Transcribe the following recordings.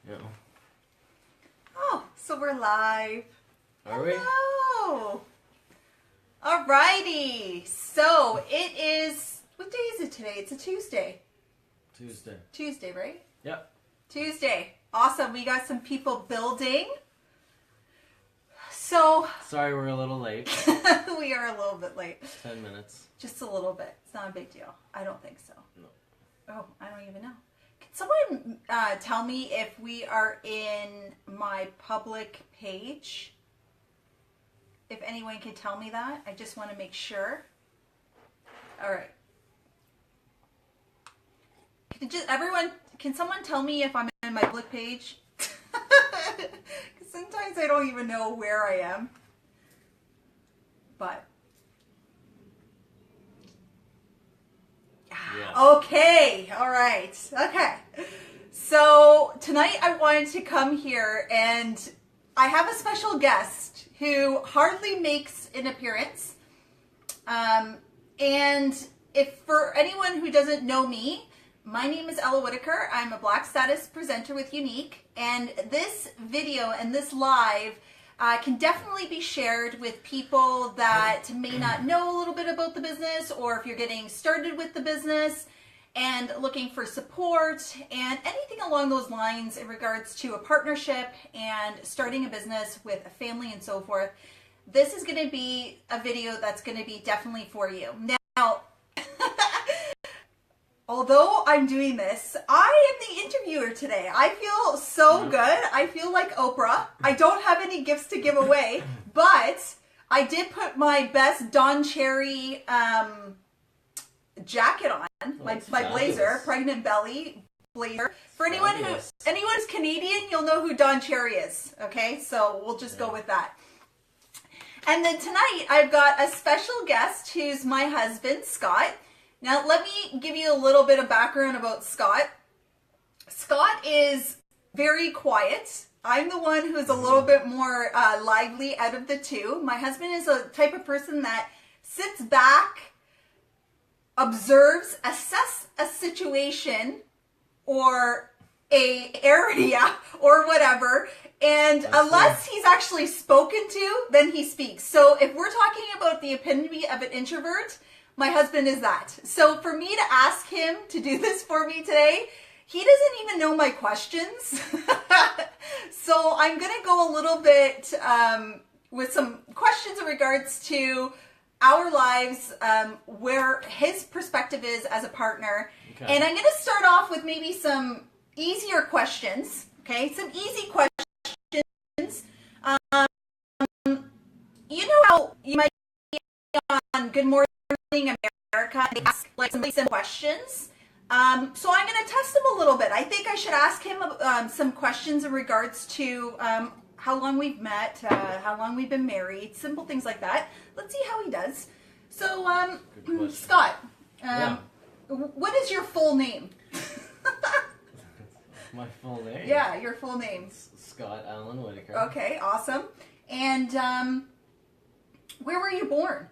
Yeah. Oh, so we're live. Are we? Hello. Alrighty. So it is, what day is it today? It's a Tuesday. Tuesday, right? Yep. Tuesday. Awesome. We got some people building. So. Sorry we're a little late. We are a little bit late. 10 minutes. Just a little bit. It's not a big deal. I don't think so. No. Oh, I don't even know. Can someone tell me if we are in my public page? If anyone can tell me that. I just want to make sure. All right. Can someone tell me if I'm in my public page? Because sometimes I don't even know where I am. But. Yeah. Okay. All right. Okay. So tonight I wanted to come here and I have a special guest who hardly makes an appearance. And if for anyone who doesn't know me, my name is Ella Whitaker. I'm a Black Status presenter with Unique. And this video and this live can definitely be shared with people that may not know a little bit about the business, or if you're getting started with the business and looking for support and anything along those lines in regards to a partnership and starting a business with a family and so forth. This is going to be a video that's going to be definitely for you. Now, although I'm doing this, I am the interviewer today. I feel so good. I feel like Oprah. I don't have any gifts to give away, but I did put my best Don Cherry jacket on, my blazer, pregnant belly blazer. For anyone who's Canadian, you'll know who Don Cherry is. Okay, so we'll just go with that. And then tonight I've got a special guest who's my husband, Scott. Now, let me give you a little bit of background about Scott. Scott is very quiet. I'm the one who's a little bit more lively out of the two. My husband is a type of person that sits back, observes, assess a situation or a area or whatever, and unless he's actually spoken to, then he speaks. So if we're talking about the epitome of an introvert, my husband is that. So for me to ask him to do this for me today, he doesn't even know my questions. So I'm going to go a little bit with some questions in regards to our lives, where his perspective is as a partner. Okay. And I'm going to start off with maybe some easier questions. Okay, some easy questions. You know how you might be on Good Morning America, they ask like some questions. So I'm going to test him a little bit. I think I should ask him some questions in regards to how long we've met, how long we've been married, simple things like that. Let's see how he does. So, Scott, what is your full name? My full name? Yeah, your full name. Scott Allen Whitaker. Okay, awesome. And where were you born?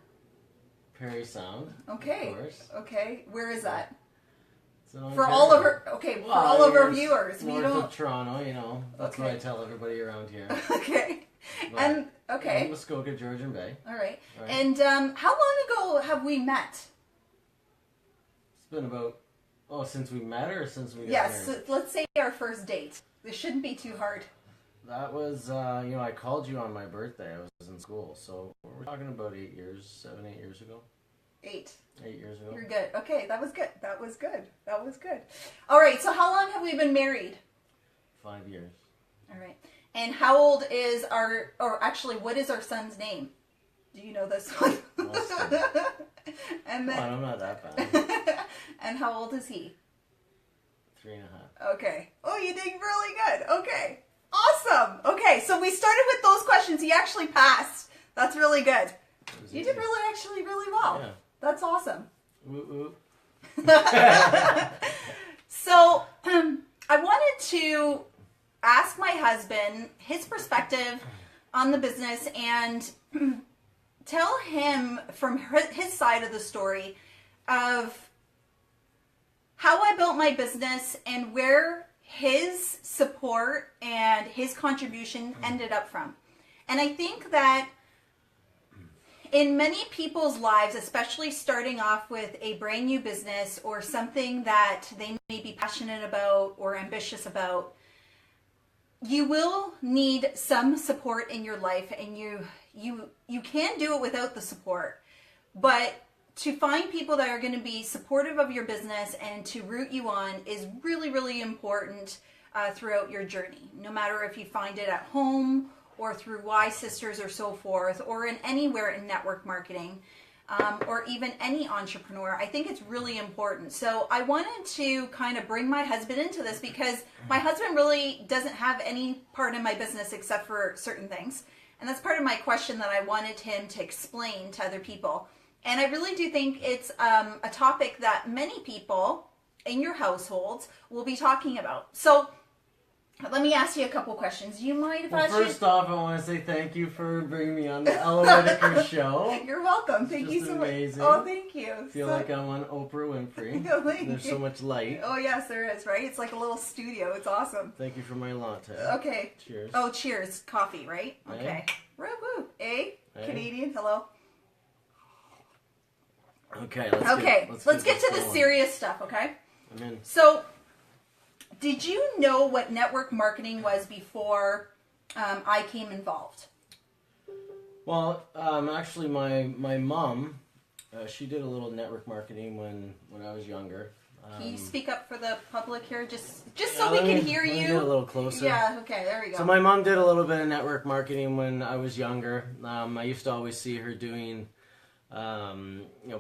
Perry Sound. Okay. Of course. Okay. Where is that? For all of our viewers, north of Toronto, you know. That's what I tell everybody around here. Okay. But and okay. Muskoka, Georgian Bay. All right. And how long ago have we met? It's been about since we met or since we got Yes. married? So let's say our first date. This shouldn't be too hard. That was I called you on my birthday. I was in school, so we're talking about 8 years, 7, 8 years ago. 8 years ago. You're good. Okay, that was good. That was good. That was good. All right, so how long have we been married? 5 years. All right. And how old is what is our son's name? Do you know this one? And then, I'm not that bad. And how old is he? 3.5. Okay. Oh, you did really good. Okay. Awesome. Okay, so we started with those questions. He actually passed. That's really good. You did really well. Yeah. That's awesome. Woo woo. So, I wanted to ask my husband his perspective on the business and tell him from his side of the story of how I built my business and where his support and his contribution ended up from. And I think that in many people's lives, especially starting off with a brand new business or something that they may be passionate about or ambitious about, you will need some support in your life, and you can do it without the support. But to find people that are going to be supportive of your business and to root you on is really, really important throughout your journey. No matter if you find it at home or through Y Sisters or so forth, or in anywhere in network marketing, or even any entrepreneur, I think it's really important. So I wanted to kind of bring my husband into this because my husband really doesn't have any part in my business except for certain things. And that's part of my question that I wanted him to explain to other people. And I really do think it's a topic that many people in your households will be talking about. So let me ask you a couple questions. Do you mind if I ask you? First off, I want to say thank you for bringing me on the Ella Whitaker show. You're welcome. Thank you so amazing. much. Oh, thank you. I feel like I'm on Oprah Winfrey. There's so much light. Oh, yes, there is, right? It's like a little studio. It's awesome. Thank you for my latte. Okay. Cheers. Oh, cheers. Coffee, right? Okay. Woo-woo. Canadian, hello. Okay, let's get to the serious stuff, okay? I'm in. So, did you know what network marketing was before I came involved? Well, actually, my mom, she did a little network marketing when I was younger. Can you speak up for the public here, just so we can hear you? Get a little closer. Yeah. Okay. There we go. So my mom did a little bit of network marketing when I was younger. I used to always see her doing,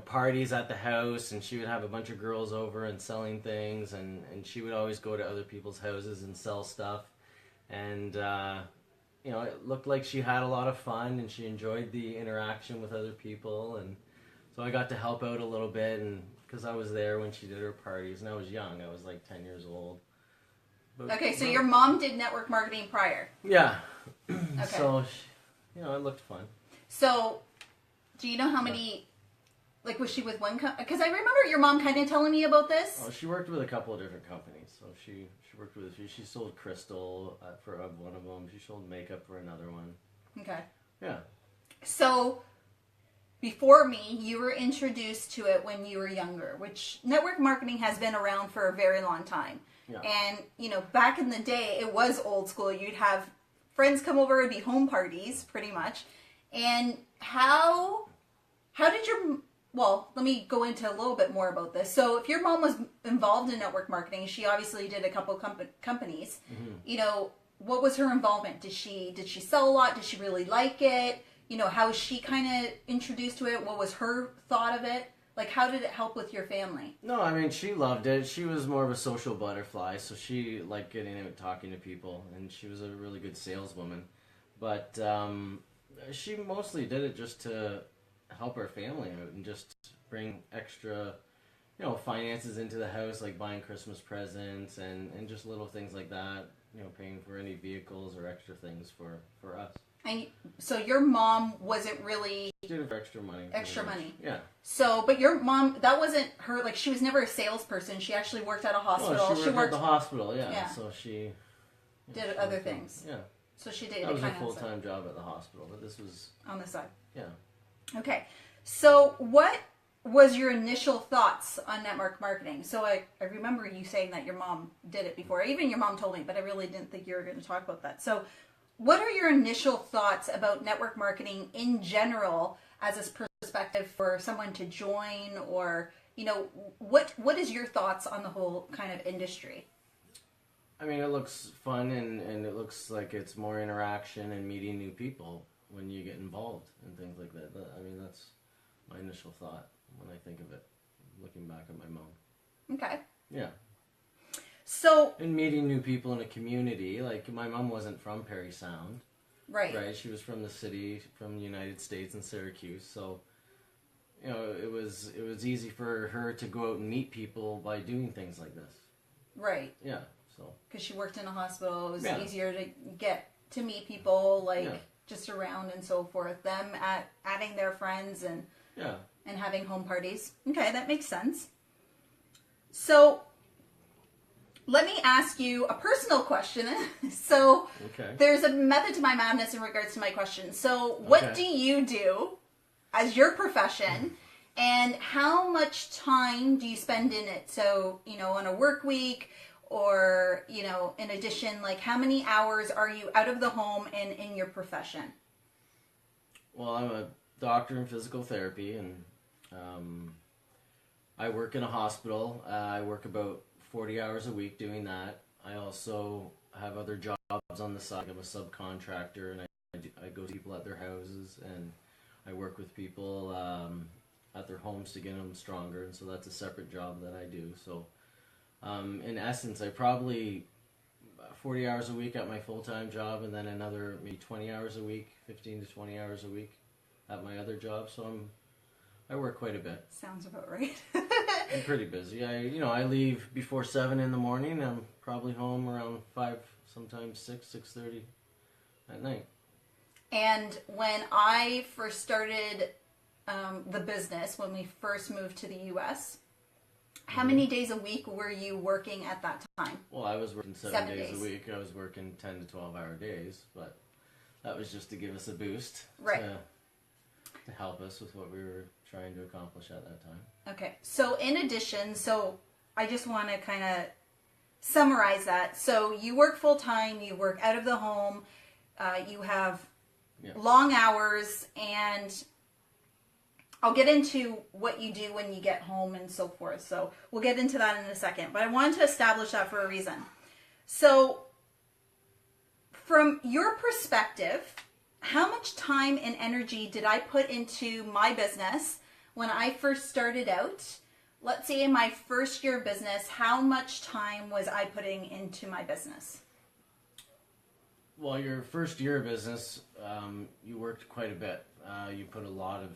parties at the house, and she would have a bunch of girls over and selling things, and she would always go to other people's houses and sell stuff, and it looked like she had a lot of fun, and she enjoyed the interaction with other people, and so I got to help out a little bit, and because I was there when she did her parties, and I was young, I was like 10 years old. Okay, so your mom did network marketing prior. Yeah. Okay. So, it looked fun. So, do you know how many, was she with one company? Because I remember your mom kind of telling me about this. Oh, she worked with a couple of different companies. So she worked with a few. She sold crystal for one of them. She sold makeup for another one. Okay. Yeah. So, before me, you were introduced to it when you were younger, which network marketing has been around for a very long time. Yeah. And, back in the day, it was old school. You'd have friends come over, it'd be home parties, pretty much. And how did let me go into a little bit more about this. So if your mom was involved in network marketing, she obviously did a couple companies. Mm-hmm. What was her involvement? Did she sell a lot? Did she really like it? How was she kind of introduced to it? What was her thought of it? How did it help with your family? No, I mean, she loved it. She was more of a social butterfly, so she liked getting out, talking to people, and she was a really good saleswoman. But she mostly did it just to help her family out and just bring extra, finances into the house, like buying Christmas presents and just little things like that, paying for any vehicles or extra things for us. And so your mom wasn't really... She did it for extra money. Extra money. Yeah. So, but your mom, that wasn't her, she was never a salesperson. She actually worked at a hospital. Well, she worked at the hospital, yeah. So she... did other things. Yeah. So she did. That was a full-time job at the hospital, but this was... on the side. Yeah. Okay. So what was your initial thoughts on network marketing? So I remember you saying that your mom did it before. Even your mom told me, but I really didn't think you were going to talk about that. So what are your initial thoughts about network marketing in general as a perspective for someone to join, or, what is your thoughts on the whole kind of industry? I mean, it looks fun, and it looks like it's more interaction and meeting new people when you get involved and things like that. I mean, that's my initial thought when I think of it, looking back at my mom. Okay. Yeah. So... and meeting new people in a community. My mom wasn't from Parry Sound. Right. Right. She was from the city, from the United States in Syracuse. So, it was easy for her to go out and meet people by doing things like this. Right. Yeah. So. Because she worked in a hospital, it was easier to get to meet people, just around and so forth. Them adding their friends and having home parties. Okay, that makes sense. So, let me ask you a personal question. So Okay. there's a method to my madness in regards to my question. So what do you do as your profession, and how much time do you spend in it? So, on a work week, or, in addition, like how many hours are you out of the home and in your profession? Well, I'm a doctor in physical therapy, and I work in a hospital. I work about 40 hours a week doing that. I also have other jobs on the side. I'm a subcontractor, and I go to people at their houses, and I work with people at their homes to get them stronger, and so that's a separate job that I do. So in essence, I probably 40 hours a week at my full-time job, and then another maybe 20 hours a week, 15 to 20 hours a week at my other job. So I work quite a bit. Sounds about right. I'm pretty busy. I leave before 7 in the morning. I'm probably home around 5, sometimes 6:30 at night. And when I first started the business, when we first moved to the U.S., how many days a week were you working at that time? Well, I was working 7 days a week. I was working 10 to 12-hour days, but that was just to give us a boost. Right. To help us with what we were trying to accomplish at that time. Okay. So in addition, I just want to kind of summarize that. So you work full-time, you work out of the home, you have long hours, and I'll get into what you do when you get home and so forth. So we'll get into that in a second. But I wanted to establish that for a reason. So from your perspective, how much time and energy did I put into my business when I first started out? Let's say in my first year of business, how much time was I putting into my business? Well, your first year of business, you worked quite a bit. You put a lot of,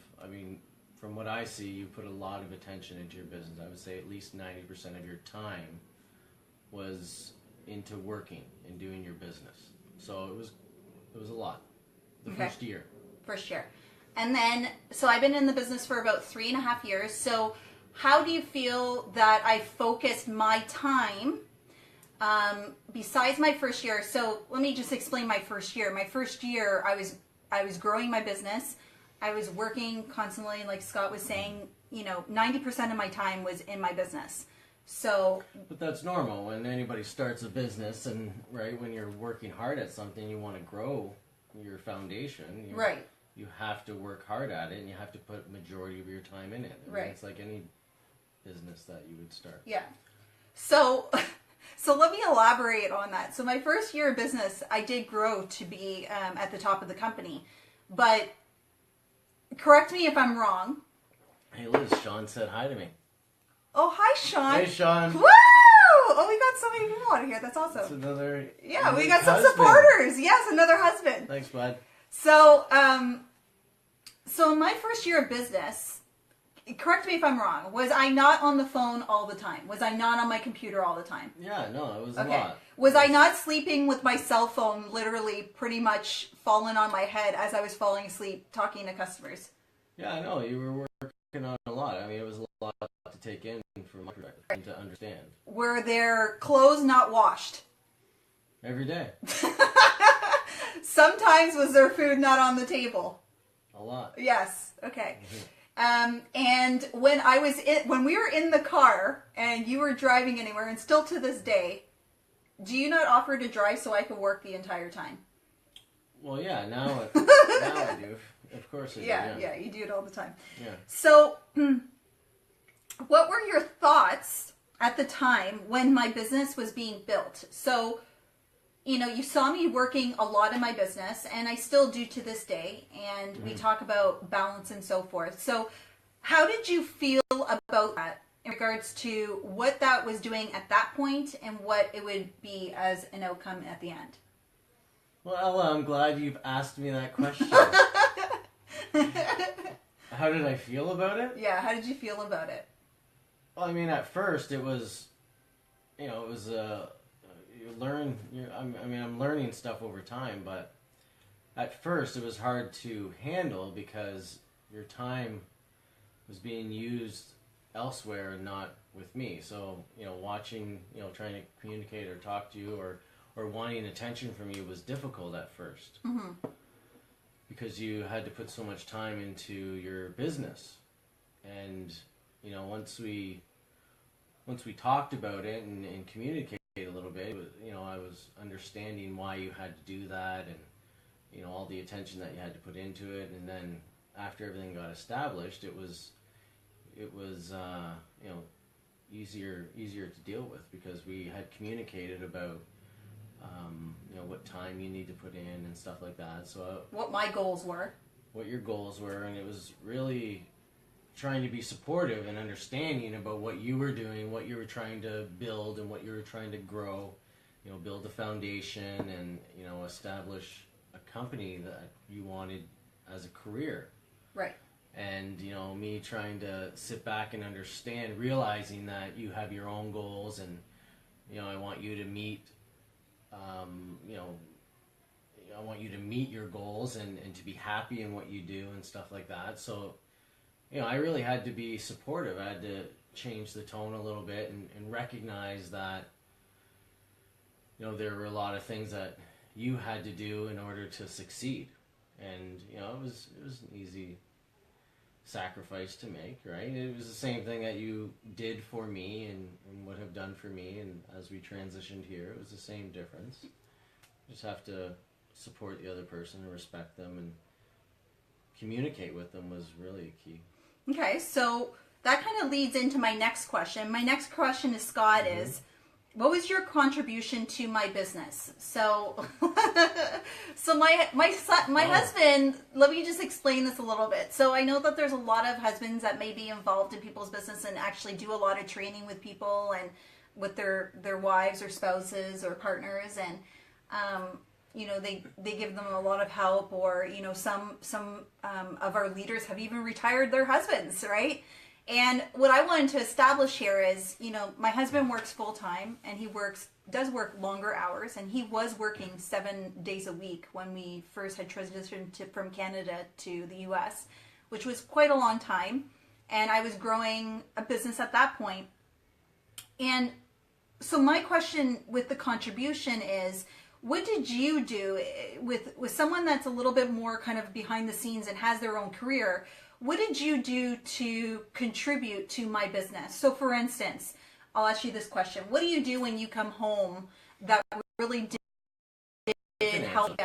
from what I see, you put a lot of attention into your business. I would say at least 90% of your time was into working and doing your business. So it was a lot. The first year. First year. And then, so I've been in the business for about 3.5 years. So how do you feel that I focused my time besides my first year? So let me just explain my first year. My first year, I was growing my business. I was working constantly, like Scott was saying, 90% of my time was in my business. So, but that's normal when anybody starts a business, and when you're working hard at something, you want to grow your foundation. Right. You have to work hard at it, and you have to put majority of your time in it. Right. It's like any business that you would start. Yeah. So let me elaborate on that. So my first year of business, I did grow to be at the top of the company, but correct me if I'm wrong. Hey Liz, Sean said hi to me. Oh, hi Sean. Hey Sean. Woo! Oh, we got so many people out here. That's awesome. That's another. Yeah, we got husband. some supporters. Yes, another husband. Thanks, bud. So, so in my first year of business, correct me if I'm wrong, was I not on the phone all the time? Was I not on my computer all the time? Yeah, no, it was a lot. Was I not sleeping with my cell phone literally pretty much falling on my head as I was falling asleep talking to customers? Yeah, I know. You were working on a lot. It was a lot to take in from my perspective and to understand. Were their clothes not washed? Every day. Sometimes was their food not on the table? A lot. Yes. Okay. And when we were in the car and you were driving anywhere, and still to this day, do you not offer to drive so I could work the entire time? Well, yeah. Now I do. Of course I do. Yeah. You do it all the time. Yeah. So, what were your thoughts at the time when my business was being built? So, you saw me working a lot in my business, and I still do to this day, and we talk about balance and so forth. So how did you feel about that in regards to what that was doing at that point and what it would be as an outcome at the end? Well, I'm glad you've asked me that question. How did I feel about it? Yeah, how did you feel about it? Well, at first it was, I'm learning stuff over time, but at first it was hard to handle because your time was being used elsewhere and not with me. So, watching, trying to communicate or talk to you or wanting attention from you was difficult at first. Because you had to put so much time into your business. And, once we talked about it and communicated a little bit, I was understanding why you had to do that and, all the attention that you had to put into it. And then after everything got established, it was easier to deal with, because we had communicated about what time you need to put in and stuff like that. So what my goals were, what your goals were, and it was really trying to be supportive and understanding about what you were doing, what you were trying to build, and what you were trying to grow. Build a foundation and establish a company that you wanted as a career. Right. And me trying to sit back and understand, realizing that you have your own goals, and I want you to meet I want you to meet your goals and to be happy in what you do and stuff like that. So I really had to be supportive. I had to change the tone a little bit and recognize that there were a lot of things that you had to do in order to succeed. And it was an easy sacrifice to make, right? It was the same thing that you did for me and would have done for me, and as we transitioned here, it was the same difference. You just have to support the other person and respect them, and communicate with them was really key. Okay, so that kind of leads into my next question. My next question to Scott is, what was your contribution to my business? So, my husband, let me just explain this a little bit. So I know that there's a lot of husbands that may be involved in people's business and actually do a lot of training with people and with their wives or spouses or partners, and they give them a lot of help, or some of our leaders have even retired their husbands, right? And what I wanted to establish here is, my husband works full time, and he does work longer hours, and he was working 7 days a week when we first had transitioned from Canada to the US, which was quite a long time. And I was growing a business at that point. And so my question with the contribution is, what did you do with someone that's a little bit more kind of behind the scenes and has their own career? What did you do to contribute to my business? So for instance, I'll ask you this question. What do you do when you come home that really did help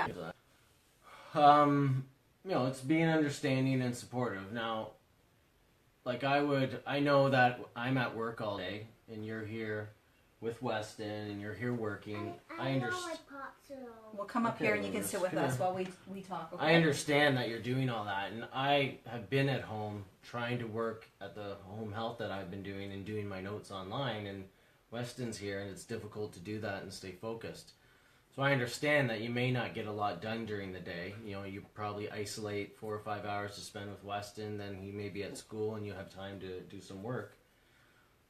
you? It's being understanding and supportive. Now, I know that I'm at work all day and you're here with Weston and you're here working. I understand. We'll come up here and you can sit with us while we talk. Okay? I understand that you're doing all that, and I have been at home trying to work at the home health that I've been doing and doing my notes online, and Weston's here and it's difficult to do that and stay focused. So I understand that you may not get a lot done during the day. You probably isolate 4 or 5 hours to spend with Weston, then he may be at school and you have time to do some work.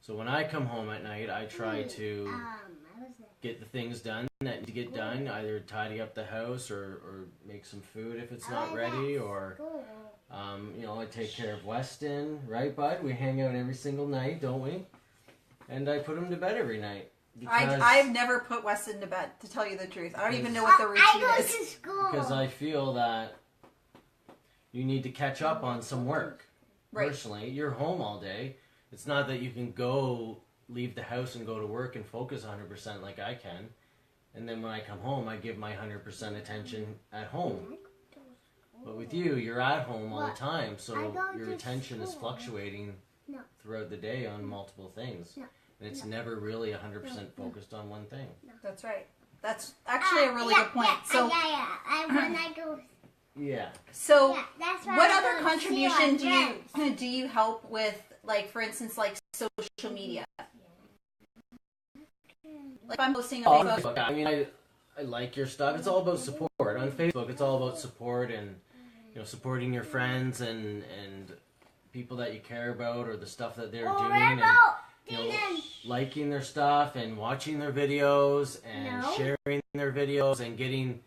So when I come home at night, I try to get the things done that need to get done, either tidy up the house or make some food if it's not ready, or I take care of Weston, right, bud? We hang out every single night, don't we? And I put him to bed every night. I've never put Weston to bed, to tell you the truth. I don't even know what the routine is. To school. Because I feel that you need to catch up on some work. Right. Personally, you're home all day. It's not that you can leave the house and go to work and focus 100% like I can. And then when I come home, I give my 100% attention at home. But with you, you're at home all the time, so your attention is fluctuating throughout the day on multiple things. And it's never really 100% focused on one thing. That's right. That's actually a really good point. So, yeah. So, that's why what I other don't contribution see do you help with, like, for instance, like social media? Like, if I'm posting on Facebook. I mean, I like your stuff. It's all about support. On Facebook, it's all about support and, supporting your friends and people that you care about, or the stuff that they're doing, and liking their stuff and watching their videos and sharing their videos and getting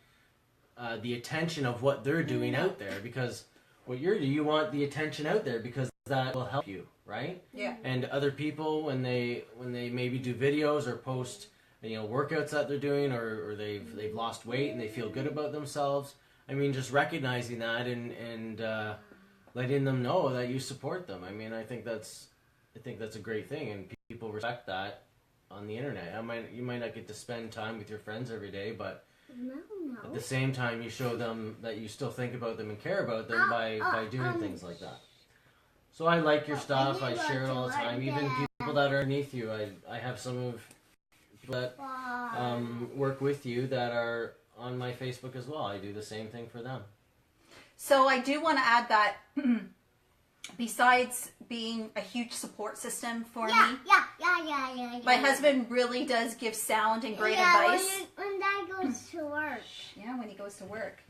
the attention of what they're doing out there, because you want the attention out there because that will help you, right? Yeah. And other people, when they maybe do videos or post, workouts that they're doing, or they've lost weight and they feel good about themselves. I mean, just recognizing that and letting them know that you support them. I mean, I think that's a great thing, and people respect that on the internet. You might not get to spend time with your friends every day, but at the same time, you show them that you still think about them and care about them by doing things like that. So I like your stuff. I share it all the time. Even people that are underneath you. I have some of people that work with you that are on my Facebook as well. I do the same thing for them. So I do want to add that besides being a huge support system for me, my husband really does give sound and great advice. When Dad goes to work. Yeah, when he goes to work.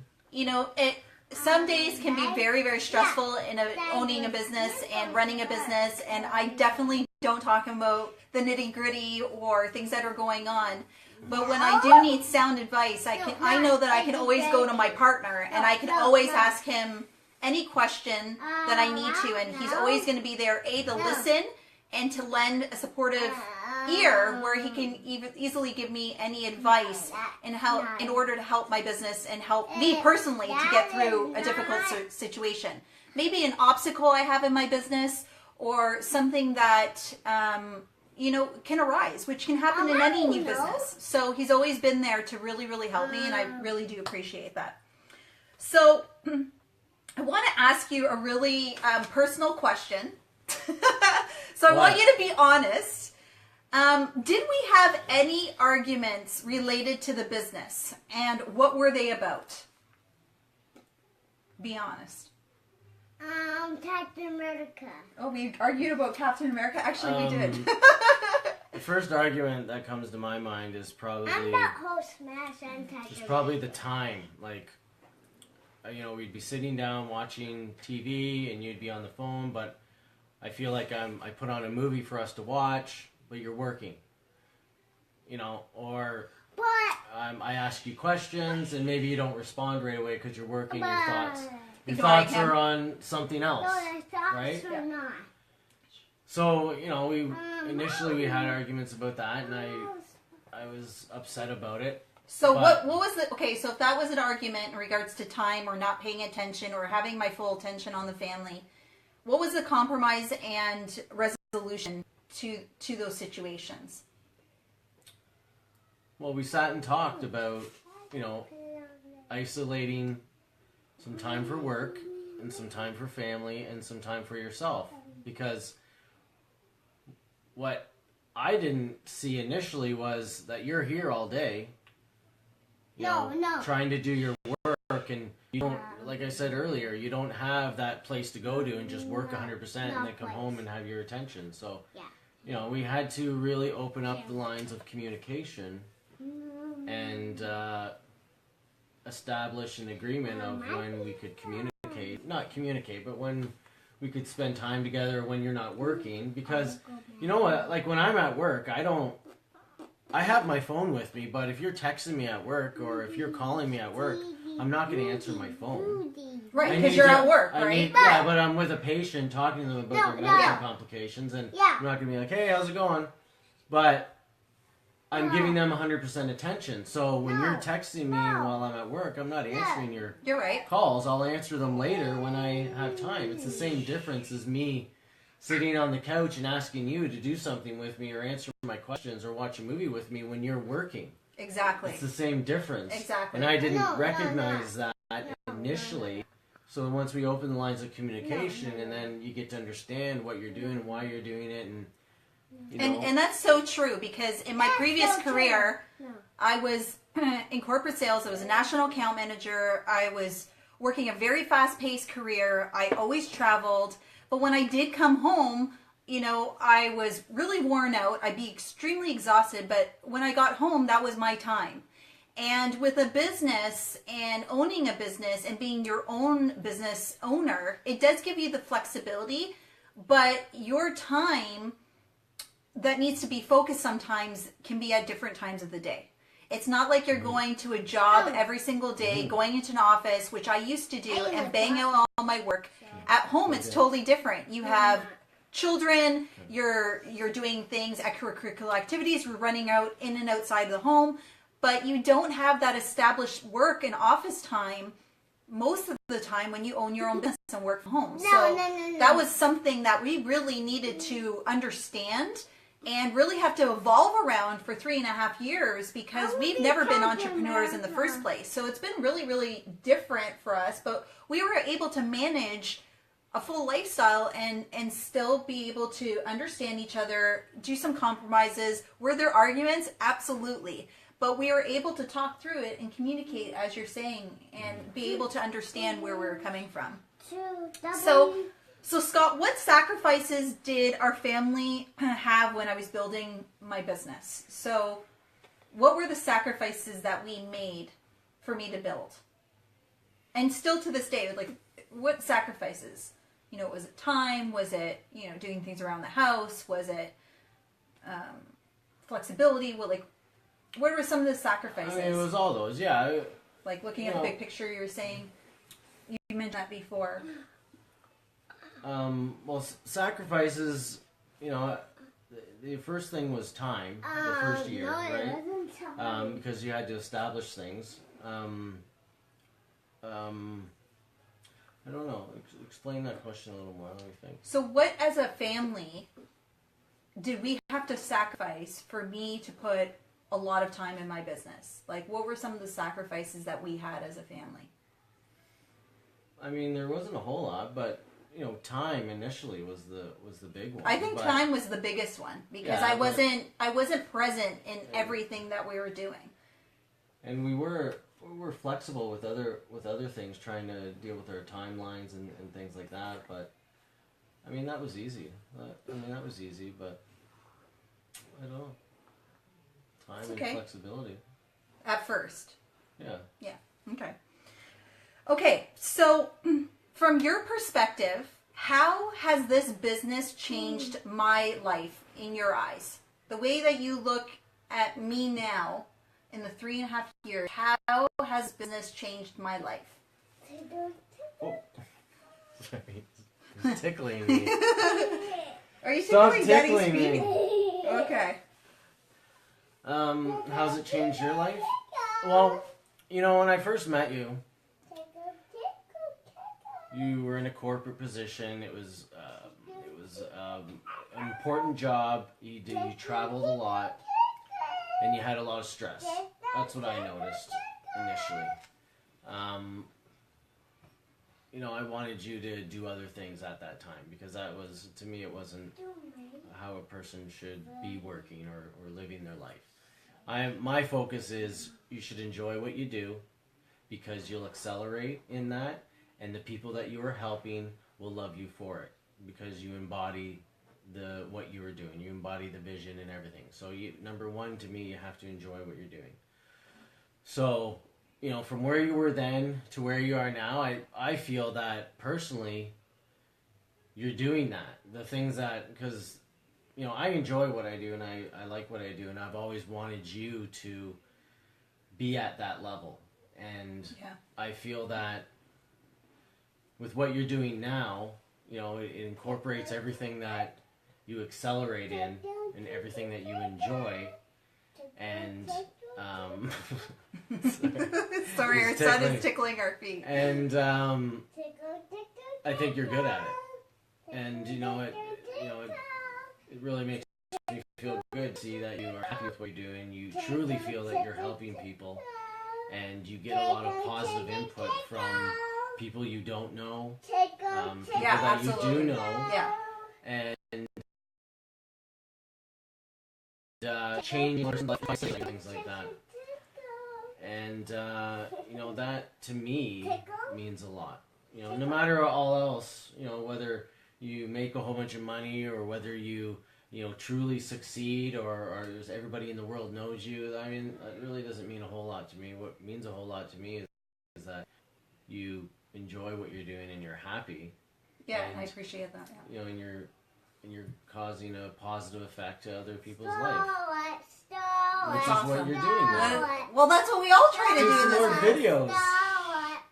Some days can be very, very stressful in owning a business and running a business, and I definitely don't talk about the nitty-gritty or things that are going on. But when I do need sound advice, I know that I can always go to my partner, and I can always ask him any question that I need to, and he's always going to be there, to listen and to lend a supportive ear where he can easily give me any advice in order to help my business and help me personally to get through a difficult situation. Maybe an obstacle I have in my business, or something that can arise, which can happen in any new business. So he's always been there to really, really help me, and I really do appreciate that. So I want to ask you a really personal question. So I want you to be honest. Did we have any arguments related to the business, and what were they about? Be honest. Captain America. Oh, we argued about Captain America? Actually, we did. The first argument that comes to my mind is probably the time. Like, we'd be sitting down watching TV, and you'd be on the phone, but I feel like I put on a movie for us to watch, but you're working. Or I ask you questions, and maybe you don't respond right away because you're working. Your thoughts are on something else, right? Not. So we initially had arguments about that, and I was upset about it. So what was the so if that was an argument in regards to time or not paying attention or having my full attention on the family, what was the compromise and resolution to those situations? Well, we sat and talked about isolating some time for work and some time for family and some time for yourself, because what I didn't see initially was that you're here all day, trying to do your work, and you don't, like I said earlier, you don't have that place to go to and just work 100% and then come home and have your attention. So, we had to really open up the lines of communication and establish an agreement of when we could not communicate, but when we could spend time together when you're not working. Because you know what, like when I'm at work, I have my phone with me, but if you're texting me at work or if you're calling me at work, I'm not going to answer my phone. Right, because you're at work, right? Yeah, but I'm with a patient talking to them about their medical complications, and I'm not going to be like, hey, how's it going? But I'm giving them 100% attention. So when you're texting me while I'm at work, I'm not answering your calls. I'll answer them later when I have time. It's the same difference as me sitting on the couch and asking you to do something with me or answer my questions or watch a movie with me when you're working. Exactly. It's the same difference. Exactly. And I didn't recognize that initially. So once we open the lines of communication, and then you get to understand what you're doing and why you're doing it, and and that's so true, because in my previous career, I was in corporate sales. I was a national account manager. I was working a very fast-paced career. I always traveled. But when I did come home, I was really worn out. I'd be extremely exhausted. But when I got home, that was my time. And with a business and owning a business and being your own business owner, it does give you the flexibility. But your time that needs to be focused sometimes can be at different times of the day. It's not like you're going to a job every single day, going into an office, which I used to do, and bang out all my work. At home, it's totally different. You have children, you're doing things, extracurricular activities, you're running out in and outside of the home, but you don't have that established work and office time most of the time when you own your own business and work from home. That was something that we really needed to understand and really have to evolve around for 3.5 years, because we've never been entrepreneurs in the first place. So it's been really, really different for us, but we were able to manage a full lifestyle and still be able to understand each other, do some compromises. Were there arguments? Absolutely. But we were able to talk through it and communicate, as you're saying, and be able to understand where we were coming from. So Scott, what sacrifices did our family have when I was building my business? So what were the sacrifices that we made for me to build? And still to this day, like, what sacrifices? You know, was it time? Was it, you know, doing things around the house? Was it flexibility? What were some of the sacrifices? I mean, it was all those, yeah. Like looking at the big picture, you were saying, you mentioned that before. Well, sacrifices, you know, the first thing was time, the first year, right? Because you had to establish things. I don't know. Explain that question a little more. What do you think? So what, as a family, did we have to sacrifice for me to put a lot of time in my business? Like, what were some of the sacrifices that we had as a family? I mean, there wasn't a whole lot, but you know, time initially was the big one. I think time was the biggest one, because I wasn't present in everything that we were doing. And we were flexible with other things, trying to deal with our timelines and things like that. But I mean, that was easy. But I don't know. Time and flexibility. At first. Yeah. Yeah. Okay. Okay. So, from your perspective, how has this business changed my life in your eyes? The way that you look at me now, in the 3.5 years, how has business changed my life? Oh. Sorry. It's tickling me. Are you Stop tickling tickling Daddy's feet? me. Okay. How's it changed your life? Well, you know, when I first met you, you were in a corporate position. It was an important job. You traveled a lot, and you had a lot of stress. That's what I noticed initially. You know, I wanted you to do other things at that time, because that was, to me, it wasn't how a person should be working or living their life. My focus is you should enjoy what you do, because you'll accelerate in that, and the people that you are helping will love you for it, because you embody what you are doing. You embody the vision and everything. So number one, to me, you have to enjoy what you're doing. So, you know, from where you were then to where you are now, I feel that personally you're doing that. The things that, because, you know, I enjoy what I do, and I like what I do, and I've always wanted you to be at that level. And I feel that with what you're doing now, you know, it incorporates everything that you accelerate in and everything that you enjoy. And sorry, our son is tickling our feet. And I think you're good at it. And it really makes me feel good to see that you are happy with what you do, and you truly feel that you're helping people, and you get a lot of positive input from people you don't know, people that you do know, and changing things like that. And you know, that to me means a lot. You know, no matter all else, you know, whether you make a whole bunch of money or whether you truly succeed or everybody in the world knows you, I mean, that really doesn't mean a whole lot to me. What means a whole lot to me is that you enjoy what you're doing and you're happy. Yeah, and I appreciate that. Yeah. You know, and you're causing a positive effect to other people's life. Which is Stole what it. you're doing now. Well, that's what we all try to do in Do this. more videos.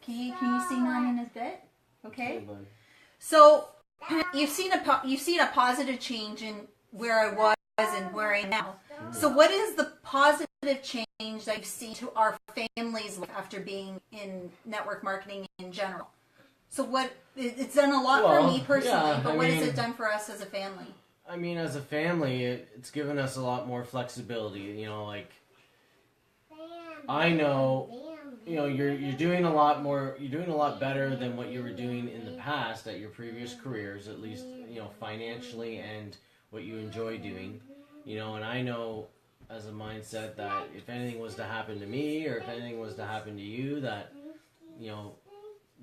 Can you sing on in a bit? Okay. Hold on. So you've seen a positive change in where I was and where I am now. So what is the positive change that you've seen to our families after being in network marketing in general? So what it's done a lot for me personally, but what has it done for us as a family? I mean, as a family, it's given us a lot more flexibility. You know, like I know, you know, you're doing a lot more. You're doing a lot better than what you were doing in the past at your previous careers, at least, you know, financially and what you enjoy doing. You know, and I know as a mindset that if anything was to happen to me or if anything was to happen to you, that, you know,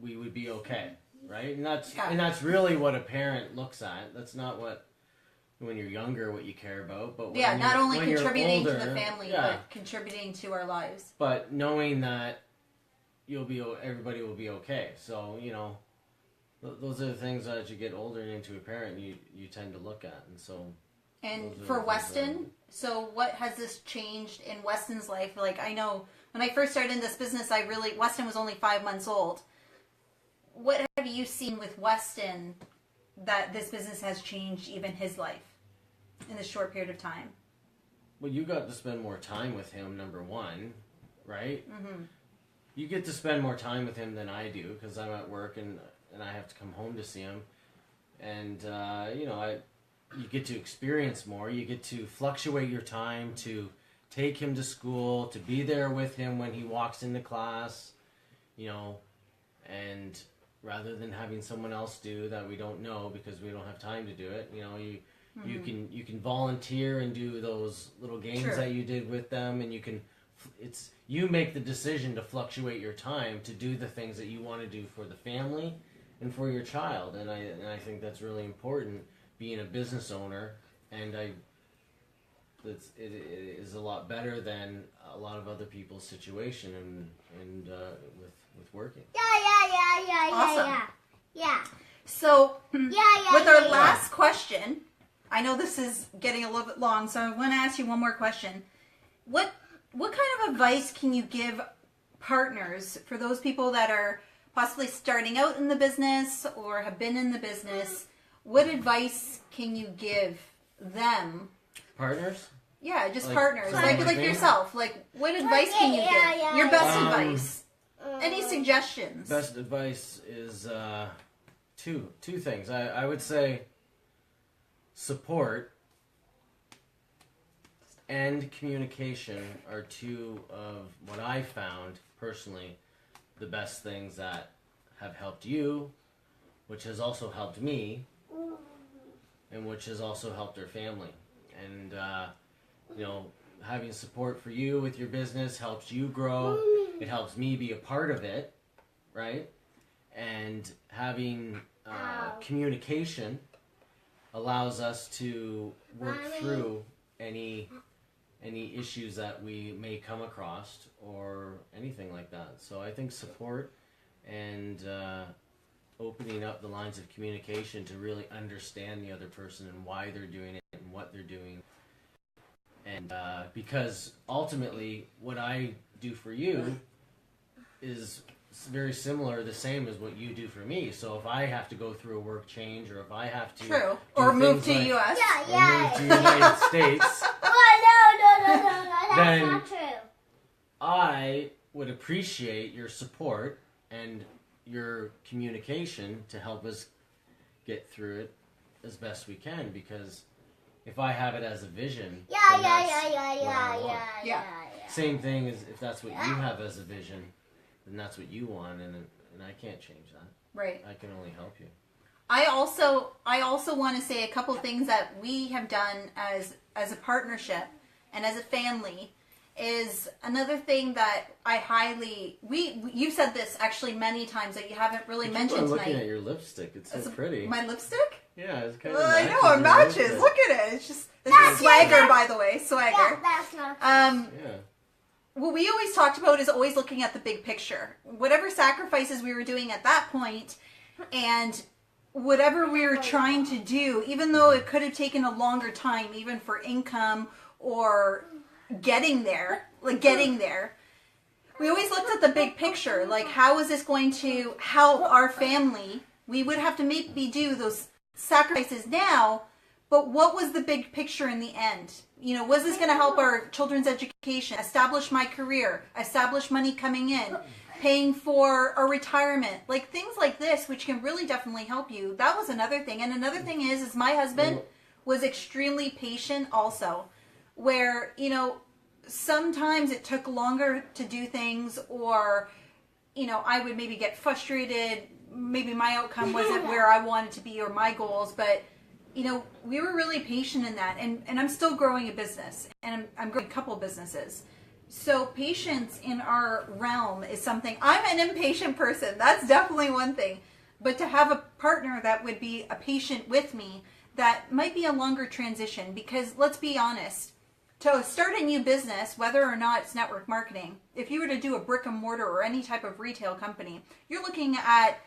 we would be okay, right? And that's really what a parent looks at. That's not what, when you're younger, what you care about, but when not only when contributing you're older, to the family, but contributing to our lives. But knowing that everybody will be okay. So, you know, those are the things that as you get older and into a parent, you tend to look at, and so. And for Weston, so what has this changed in Weston's life? Like, I know when I first started in this business, Weston was only 5 months old. What have you seen with Weston that this business has changed even his life in this short period of time? Well, you got to spend more time with him, number one, right? Mm-hmm. You get to spend more time with him than I do because I'm at work and I have to come home to see him. And, you know, you get to experience more. You get to fluctuate your time to take him to school, to be there with him when he walks into class, you know, and rather than having someone else do that we don't know because we don't have time to do it, you know, you can volunteer and do those little games that you did with them, and you make the decision to fluctuate your time to do the things that you want to do for the family and for your child, and I think that's really important. Being a business owner, and it is a lot better than a lot of other people's situation and with working. Awesome. So with our last question, I know this is getting a little bit long, so I want to ask you one more question. What kind of advice can you give partners for those people that are possibly starting out in the business or have been in the business? What advice can you give them? Partners? Yeah, just partners. Like yourself. Like, what advice can you give? Your best advice. Any suggestions? Best advice is two things. I would say support and communication are two of what I found personally the best things that have helped you, which has also helped me, and which has also helped our family. And, you know, having support for you with your business helps you grow. It helps me be a part of it, right? And having communication allows us to work through any issues that we may come across or anything like that. So I think support and opening up the lines of communication to really understand the other person and why they're doing it and what they're doing. And because ultimately what I do for you is very similar, the same as what you do for me. So if I have to go through a work change, or if I have to or move to US, or move to United States, No, that's then not true. I would appreciate your support and your communication to help us get through it as best we can, because if I have it as a vision, then that's what I want. Same thing as if that's what you have as a vision, then that's what you want, and I can't change that. Right. I can only help you. I also want to say a couple things that we have done as a partnership and as a family is another thing that I you said this actually many times that you haven't really mentioned I'm tonight. looking at your lipstick. It's so pretty. My lipstick? Yeah, it's kind of I know, it matches. Look at it. It's just swagger, by the way. Swagger. Yeah, that's not true. Yeah. What we always talked about is always looking at the big picture. Whatever sacrifices we were doing at that point, and whatever we were trying to do, even though it could have taken a longer time, even for income or getting there, we always looked at the big picture. Like, how is this going to help our family? We would have to maybe do those sacrifices now, but what was the big picture in the end? You know, was this going to help our children's education, establish my career, establish money coming in, paying for our retirement, like things like this, which can really definitely help you. That was another thing. And another thing is my husband was extremely patient also, where, you know, sometimes it took longer to do things, or, you know, I would maybe get frustrated. Maybe my outcome wasn't where I wanted to be or my goals, but, you know, we were really patient in that. And I'm still growing a business, and I'm growing a couple businesses. So patience in our realm is something. I'm an impatient person. That's definitely one thing. But to have a partner that would be a patient with me, that might be a longer transition, because let's be honest, to start a new business, whether or not it's network marketing, if you were to do a brick and mortar or any type of retail company, you're looking at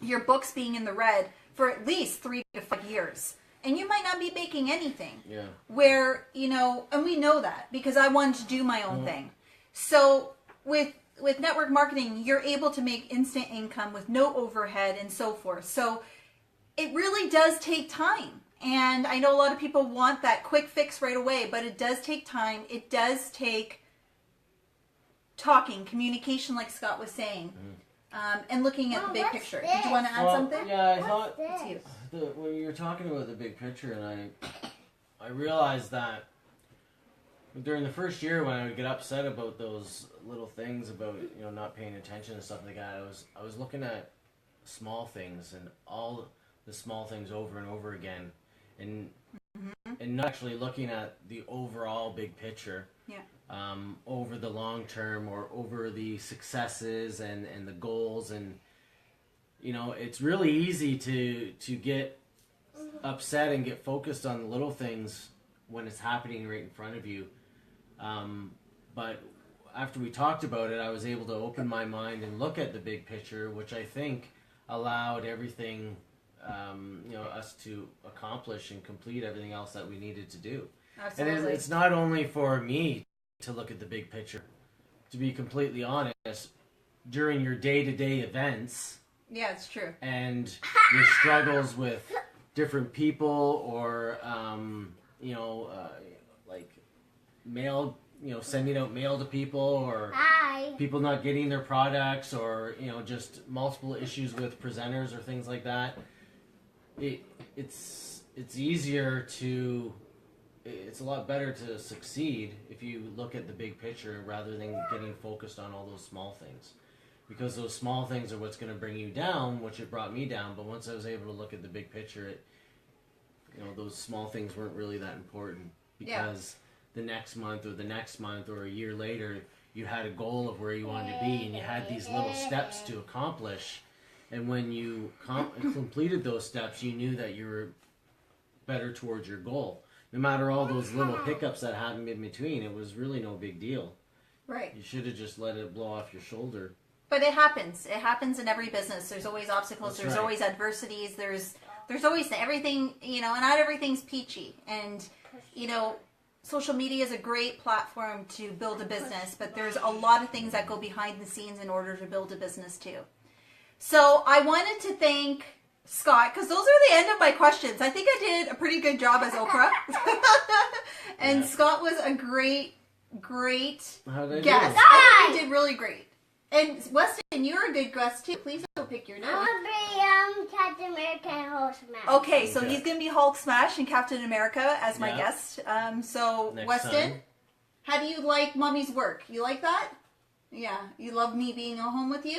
your books being in the red for at least 3 to 5 years. And you might not be making anything. Yeah. Where, you know, and we know that because I wanted to do my own thing. So with network marketing, you're able to make instant income with no overhead and so forth. So it really does take time. And I know a lot of people want that quick fix right away, but it does take time. It does take talking, communication, like Scott was saying, and looking at the big picture. Did you want to add something? Yeah, I thought This. when you were talking about the big picture, and I realized that during the first year when I would get upset about those little things about, you know, not paying attention and stuff like that, I was looking at small things and all the small things over and over again, and not actually looking at the overall big picture. Yeah. Over the long term, or over the successes and the goals. And, you know, it's really easy to get upset and get focused on the little things when it's happening right in front of you. But after we talked about it, I was able to open my mind and look at the big picture, which I think allowed everything, you know, us to accomplish and complete everything else that we needed to do. Absolutely. And it's not only for me to look at the big picture. To be completely honest, during your day-to-day events, Yeah, it's true. and your struggles with different people, or you know, like mail, you know, sending out mail to people, or Hi. people not getting their products, or, you know, just multiple issues with presenters or things like that. It's easier to. It's a lot better to succeed if you look at the big picture rather than getting focused on all those small things, because those small things are what's going to bring you down, which it brought me down. But once I was able to look at the big picture, you know, those small things weren't really that important, because the next month or a year later, you had a goal of where you wanted to be, and you had these little steps to accomplish. And when you completed those steps, you knew that you were better towards your goal. No matter all those little hiccups that happened in between, it was really no big deal. Right. You should have just let it blow off your shoulder. But it happens. It happens in every business. There's always obstacles. That's There's right. always adversities. There's always everything, you know, and not everything's peachy. And, you know, social media is a great platform to build a business, but there's a lot of things that go behind the scenes in order to build a business too. So I wanted to thank Scott, because those are the end of my questions. I think I did a pretty good job as Oprah. And Scott was a great How did I guest. do? I think you did really great. And Weston, you're a good guest too. Please don't pick your I nose. want to be Captain America and Hulk Smash. Okay, so Okay. he's going to be Hulk Smash and Captain America as my Yeah. guest. So, Next Weston, time. how do you like Mommy's work? You like that? Yeah. You love me being at home with you?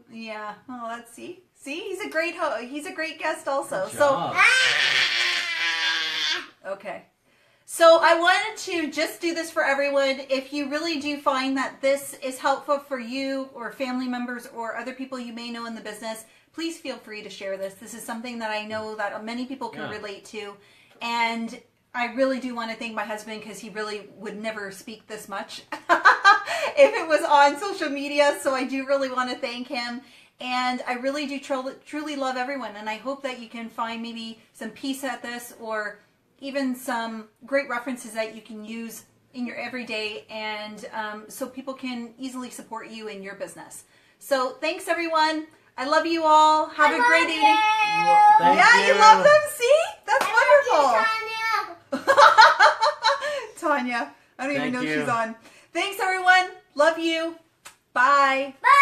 Yeah. Oh, let's see. See, he's a great he's a great guest also. Good job. Okay. So I wanted to just do this for everyone. If you really do find that this is helpful for you or family members or other people you may know in the business, please feel free to share this. This is something that I know that many people can relate to. And I really do want to thank my husband, because he really would never speak this much if it was on social media. So I do really want to thank him. And I really do truly love everyone. And I hope that you can find maybe some peace at this, or even some great references that you can use in your everyday, and so people can easily support you in your business. So thanks, everyone. I love you all. Have a great evening. Thank You love them. See? That's wonderful. Tanya. I don't even know Thank you. she's on. Thanks, everyone. Love you. Bye. Bye.